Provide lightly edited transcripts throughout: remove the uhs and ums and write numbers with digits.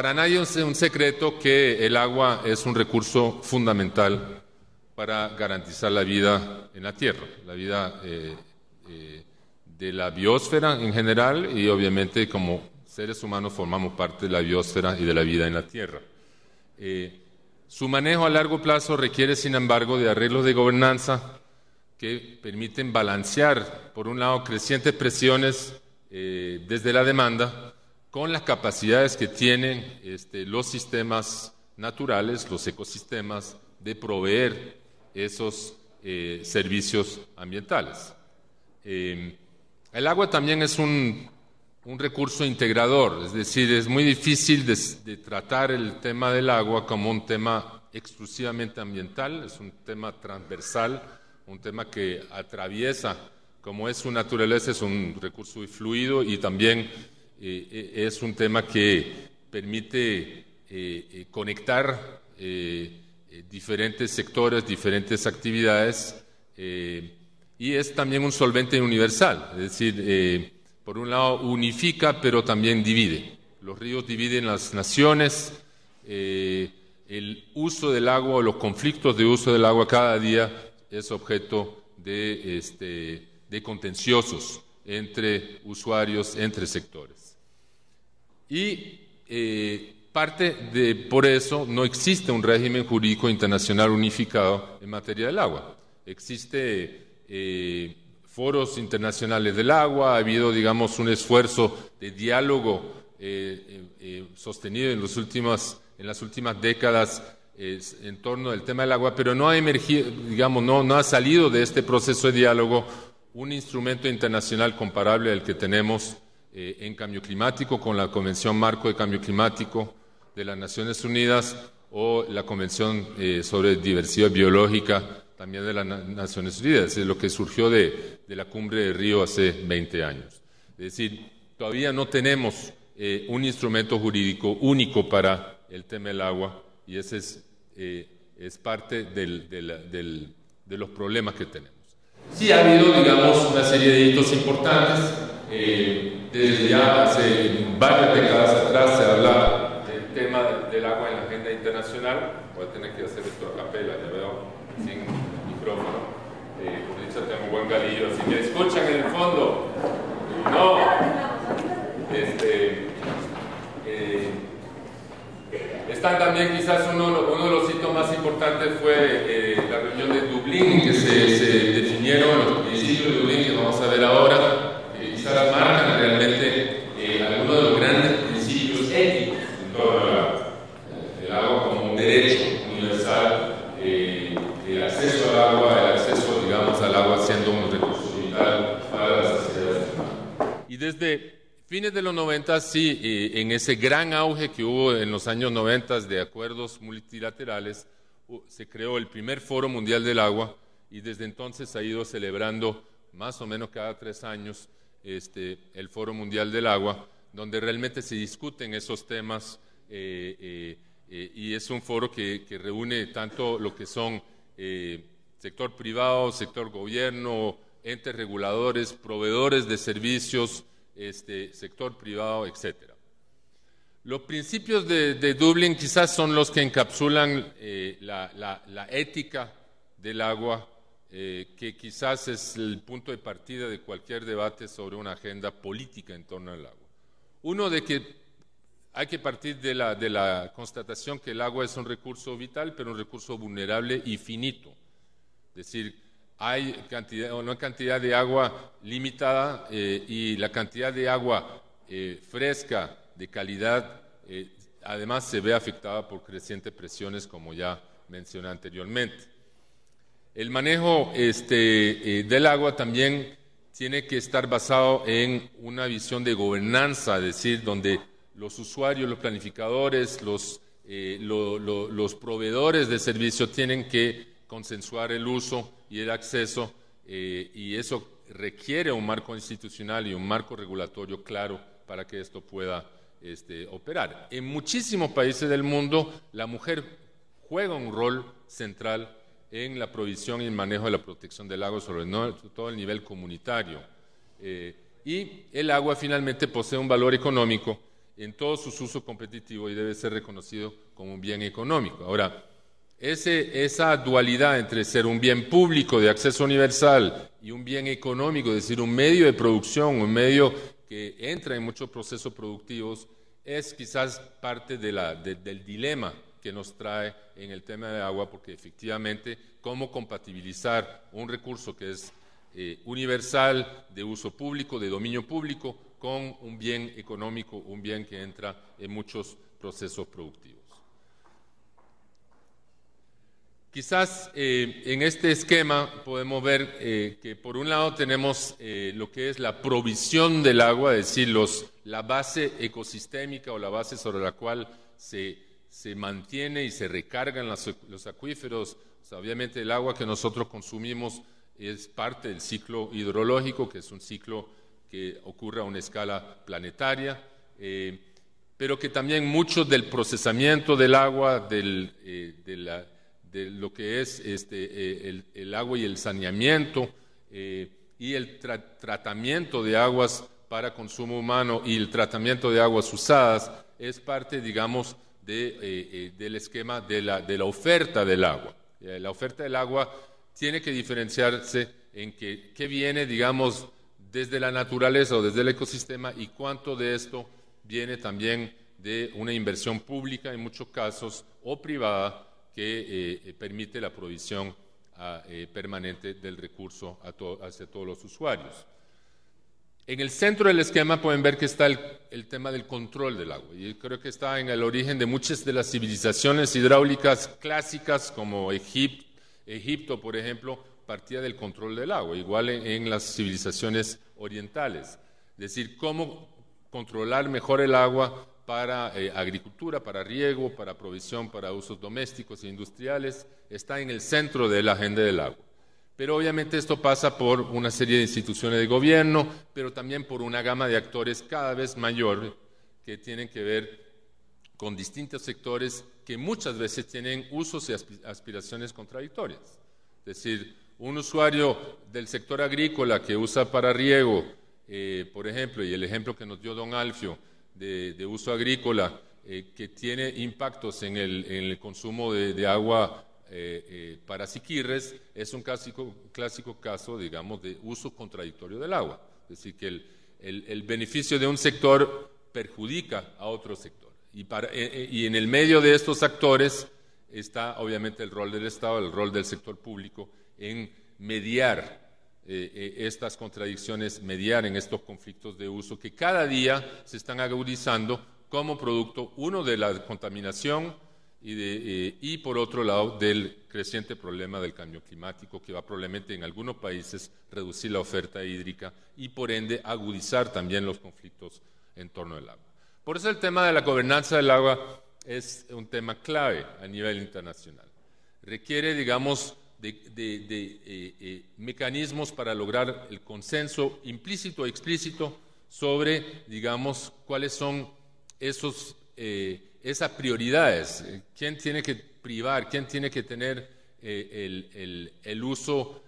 Para nadie es un secreto que el agua es un recurso fundamental para garantizar la vida en la Tierra, la vida de la biosfera en general, y obviamente como seres humanos formamos parte de la biosfera y de la vida en la Tierra. Su manejo a largo plazo requiere, sin embargo, de arreglos de gobernanza que permiten balancear, por un lado, crecientes presiones desde la demanda con las capacidades que tienen los sistemas naturales, los ecosistemas, de proveer esos servicios ambientales. El agua también es un recurso integrador, es decir, es muy difícil de tratar el tema del agua como un tema exclusivamente ambiental, es un tema transversal, un tema que atraviesa, como es su naturaleza, es un recurso fluido y también es un tema que permite conectar diferentes sectores, diferentes actividades, y es también un solvente universal, es decir, por un lado unifica, pero también divide. Los ríos dividen las naciones, el uso del agua o los conflictos de uso del agua cada día es objeto de contenciosos entre usuarios, entre sectores. Y por eso no existe un régimen jurídico internacional unificado en materia del agua. Existe foros internacionales del agua, ha habido, digamos, un esfuerzo de diálogo sostenido en las últimas décadas en torno al tema del agua, pero no ha emergido, digamos, no ha salido de este proceso de diálogo un instrumento internacional comparable al que tenemos en cambio climático, con la Convención Marco de Cambio Climático de las Naciones Unidas o la Convención sobre Diversidad Biológica también de las Naciones Unidas, es lo que surgió de la Cumbre de Río hace 20 años. Es decir, todavía no tenemos un instrumento jurídico único para el tema del agua, y ese es parte de los problemas que tenemos. Sí ha habido, digamos, una serie de hitos importantes. Desde ya hace varias décadas atrás se habla del tema del agua en la agenda internacional. Voy a tener que hacer esto a capela, ya veo, sin micrófono. Por dicho, tengo buen galillo, así que escuchan en el fondo. No. Están también, quizás uno de los hitos más importantes fue la reunión de Dublín, en que se definieron los principios de Dublín que vamos a ver ahora, que quizás marcan realmente algunos de los grandes principios éticos en torno al agua como un derecho universal, el acceso al agua, el acceso, digamos, al agua siendo un recurso vital para las sociedades humanas. Y desde fines de los 90, sí, en ese gran auge que hubo en los años 90 de acuerdos multilaterales, se creó el primer Foro Mundial del Agua, y desde entonces ha ido celebrando más o menos cada 3 años el Foro Mundial del Agua, donde realmente se discuten esos temas, y es un foro que reúne tanto lo que son sector privado, sector gobierno, entes reguladores, proveedores de servicios, sector privado, etc. Los principios de Dublín quizás son los que encapsulan la ética del agua, que quizás es el punto de partida de cualquier debate sobre una agenda política en torno al agua. Uno, de que hay que partir de la constatación que el agua es un recurso vital, pero un recurso vulnerable y finito. Es decir, hay una cantidad de agua limitada, y la cantidad de agua fresca, de calidad, además se ve afectada por crecientes presiones, como ya mencioné anteriormente. El manejo del agua también tiene que estar basado en una visión de gobernanza, es decir, donde los usuarios, los planificadores, los proveedores de servicios tienen que consensuar el uso y el acceso, y eso requiere un marco institucional y un marco regulatorio claro para que esto pueda operar. En muchísimos países del mundo, la mujer juega un rol central en la provisión y el manejo de la protección del agua, sobre todo el nivel comunitario. Y el agua finalmente posee un valor económico en todos sus usos competitivos y debe ser reconocido como un bien económico. Ahora, esa dualidad entre ser un bien público de acceso universal y un bien económico, es decir, un medio de producción, un medio que entra en muchos procesos productivos, es quizás parte del dilema que nos trae en el tema de agua, porque efectivamente, cómo compatibilizar un recurso que es universal, de uso público, de dominio público, con un bien económico, un bien que entra en muchos procesos productivos. Quizás en este esquema podemos ver que por un lado tenemos lo que es la provisión del agua, es decir, la base ecosistémica o la base sobre la cual se mantiene y se recargan los acuíferos. O sea, obviamente el agua que nosotros consumimos es parte del ciclo hidrológico, que es un ciclo que ocurre a una escala planetaria, pero que también mucho del procesamiento del agua, de lo que es el agua y el saneamiento y el tratamiento de aguas para consumo humano y el tratamiento de aguas usadas es parte, digamos, del esquema de la oferta del agua. La oferta del agua tiene que diferenciarse en qué viene, digamos, desde la naturaleza o desde el ecosistema y cuánto de esto viene también de una inversión pública en muchos casos o privada que permite la provisión permanente del recurso hacia todos los usuarios. En el centro del esquema pueden ver que está el tema del control del agua, y creo que está en el origen de muchas de las civilizaciones hidráulicas clásicas, como Egipto, por ejemplo, partía del control del agua, igual en las civilizaciones orientales. Es decir, cómo controlar mejor el agua para agricultura, para riego, para provisión, para usos domésticos e industriales, está en el centro de la agenda del agua. Pero obviamente esto pasa por una serie de instituciones de gobierno, pero también por una gama de actores cada vez mayor que tienen que ver con distintos sectores que muchas veces tienen usos y aspiraciones contradictorias. Es decir, un usuario del sector agrícola que usa para riego, por ejemplo, y el ejemplo que nos dio don Alfio, de uso agrícola que tiene impactos en el consumo de agua para Siquirres, es un clásico caso, digamos, de uso contradictorio del agua. Es decir, que el beneficio de un sector perjudica a otro sector. Y en el medio de estos actores está obviamente el rol del Estado, el rol del sector público en mediar estas contradicciones, mediar en estos conflictos de uso que cada día se están agudizando como producto, uno, de la contaminación y por otro lado, del creciente problema del cambio climático, que va probablemente en algunos países reducir la oferta hídrica y por ende agudizar también los conflictos en torno al agua. Por eso el tema de la gobernanza del agua es un tema clave a nivel internacional. Requiere, digamos, de mecanismos para lograr el consenso implícito e explícito sobre, digamos, cuáles son esas prioridades. ¿Quién tiene que privar? ¿Quién tiene que tener el uso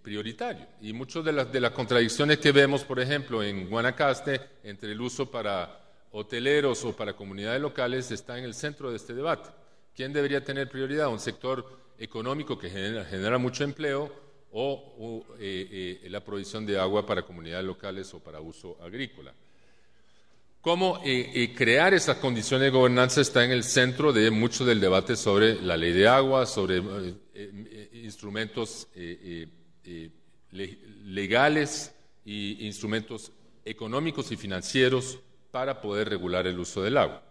prioritario? Y muchas de las contradicciones que vemos, por ejemplo, en Guanacaste, entre el uso para hoteleros o para comunidades locales, está en el centro de este debate. ¿Quién debería tener prioridad? ¿Un sector económico que genera mucho empleo o la provisión de agua para comunidades locales o para uso agrícola? Cómo crear esas condiciones de gobernanza está en el centro de mucho del debate sobre la ley de agua, sobre instrumentos legales e instrumentos económicos y financieros para poder regular el uso del agua.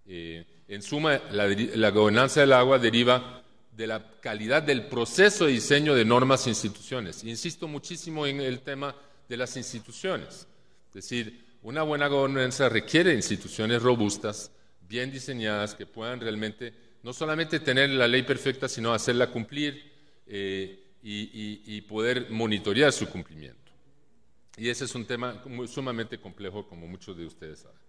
En suma, la gobernanza del agua deriva de la calidad del proceso de diseño de normas e instituciones. Insisto muchísimo en el tema de las instituciones. Es decir, una buena gobernanza requiere instituciones robustas, bien diseñadas, que puedan realmente no solamente tener la ley perfecta, sino hacerla cumplir y poder monitorear su cumplimiento. Y ese es un tema sumamente complejo, como muchos de ustedes saben.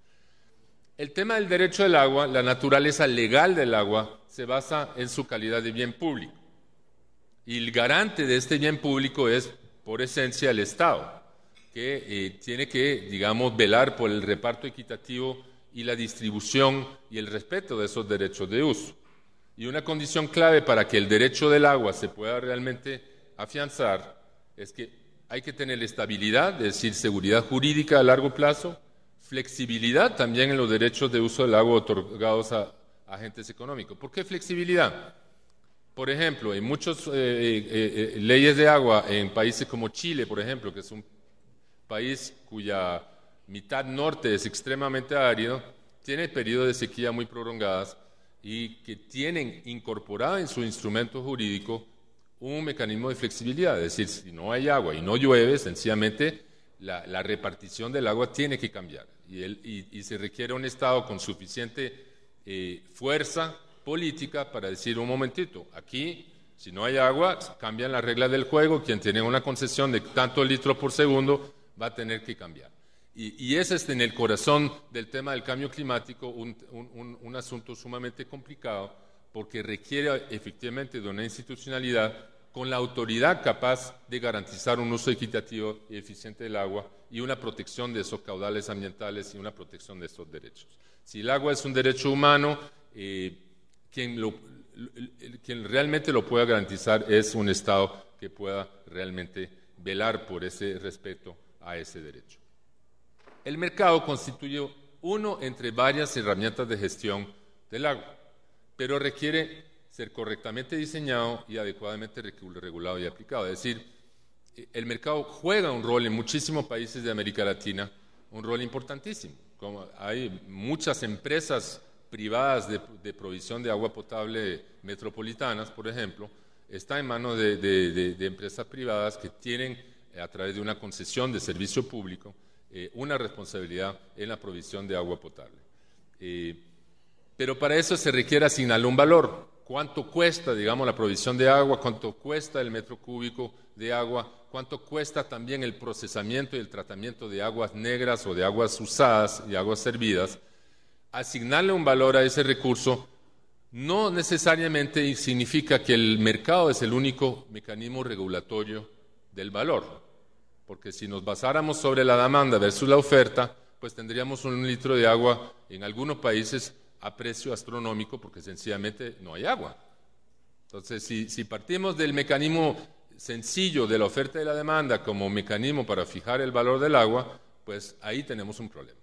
El tema del derecho del agua, la naturaleza legal del agua, se basa en su calidad de bien público. Y el garante de este bien público es, por esencia, el Estado, que tiene que, digamos, velar por el reparto equitativo y la distribución y el respeto de esos derechos de uso. Y una condición clave para que el derecho del agua se pueda realmente afianzar es que hay que tener estabilidad, es decir, seguridad jurídica a largo plazo, flexibilidad también en los derechos de uso del agua otorgados a agentes económicos. ¿Por qué flexibilidad? Por ejemplo, en muchas leyes de agua en países como Chile, por ejemplo, que es un país cuya mitad norte es extremadamente árido, tiene periodos de sequía muy prolongados y que tienen incorporado en su instrumento jurídico un mecanismo de flexibilidad. Es decir, si no hay agua y no llueve, sencillamente la repartición del agua tiene que cambiar y se requiere un Estado con suficiente fuerza política para decir un momentito, aquí si no hay agua cambian las reglas del juego, quien tiene una concesión de tantos litros por segundo va a tener que cambiar. Y ese es en el corazón del tema del cambio climático un asunto sumamente complicado porque requiere efectivamente de una institucionalidad con la autoridad capaz de garantizar un uso equitativo y eficiente del agua y una protección de esos caudales ambientales y una protección de esos derechos. Si el agua es un derecho humano, quien realmente lo pueda garantizar es un Estado que pueda realmente velar por ese respeto a ese derecho. El mercado constituye uno entre varias herramientas de gestión del agua, pero requiere ser correctamente diseñado y adecuadamente regulado y aplicado. Es decir, el mercado juega un rol en muchísimos países de América Latina, un rol importantísimo. Como hay muchas empresas privadas de provisión de agua potable metropolitanas, por ejemplo, está en manos de empresas privadas que tienen, a través de una concesión de servicio público, una responsabilidad en la provisión de agua potable. Pero para eso se requiere asignarle un valor. ¿Cuánto cuesta, digamos, la provisión de agua? ¿Cuánto cuesta el metro cúbico de agua? ¿Cuánto cuesta también el procesamiento y el tratamiento de aguas negras o de aguas usadas y aguas servidas? Asignarle un valor a ese recurso no necesariamente significa que el mercado es el único mecanismo regulatorio del valor, porque si nos basáramos sobre la demanda versus la oferta, pues tendríamos un litro de agua en algunos países a precio astronómico porque sencillamente no hay agua. Entonces, si partimos del mecanismo sencillo de la oferta y la demanda como mecanismo para fijar el valor del agua, pues ahí tenemos un problema.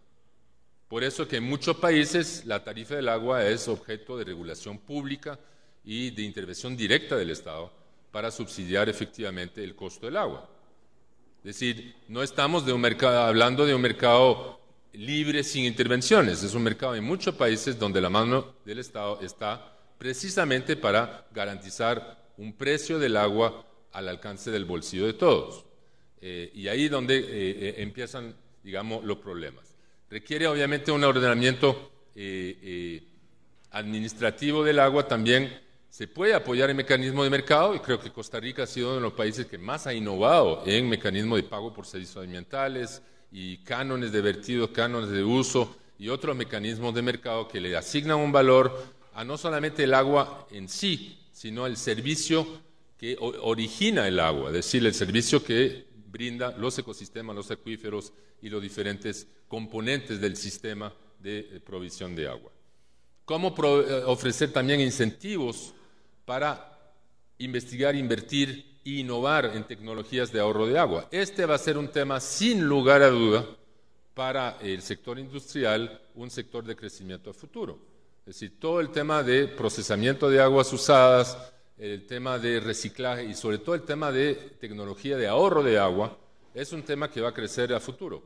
Por eso que en muchos países la tarifa del agua es objeto de regulación pública y de intervención directa del Estado para subsidiar efectivamente el costo del agua. Es decir, no estamos hablando de un mercado libre sin intervenciones, es un mercado en muchos países donde la mano del Estado está precisamente para garantizar un precio del agua al alcance del bolsillo de todos. Y ahí es donde empiezan, digamos, los problemas. Requiere obviamente un ordenamiento administrativo del agua. También se puede apoyar en mecanismos de mercado y creo que Costa Rica ha sido uno de los países que más ha innovado en mecanismos de pago por servicios ambientales y cánones de vertido, cánones de uso y otros mecanismos de mercado que le asignan un valor a no solamente el agua en sí, sino el servicio que origina el agua, es decir, el servicio que brinda los ecosistemas, los acuíferos y los diferentes componentes del sistema de provisión de agua. ¿Cómo ofrecer también incentivos para investigar, invertir e innovar en tecnologías de ahorro de agua? Este va a ser un tema sin lugar a duda para el sector industrial, un sector de crecimiento a futuro. Es decir, todo el tema de procesamiento de aguas usadas, el tema de reciclaje y sobre todo el tema de tecnología de ahorro de agua es un tema que va a crecer a futuro,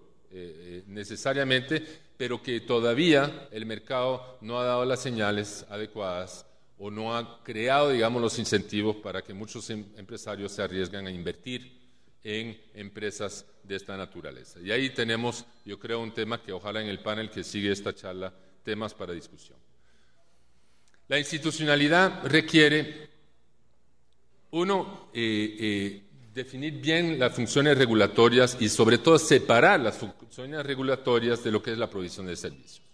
necesariamente, pero que todavía el mercado no ha dado las señales adecuadas o no ha creado, digamos, los incentivos para que muchos empresarios se arriesguen a invertir en empresas de esta naturaleza. Y ahí tenemos, yo creo, un tema que ojalá en el panel que sigue esta charla, temas para discusión. La institucionalidad requiere, uno, definir bien las funciones regulatorias y sobre todo separar las funciones regulatorias de lo que es la provisión de servicios.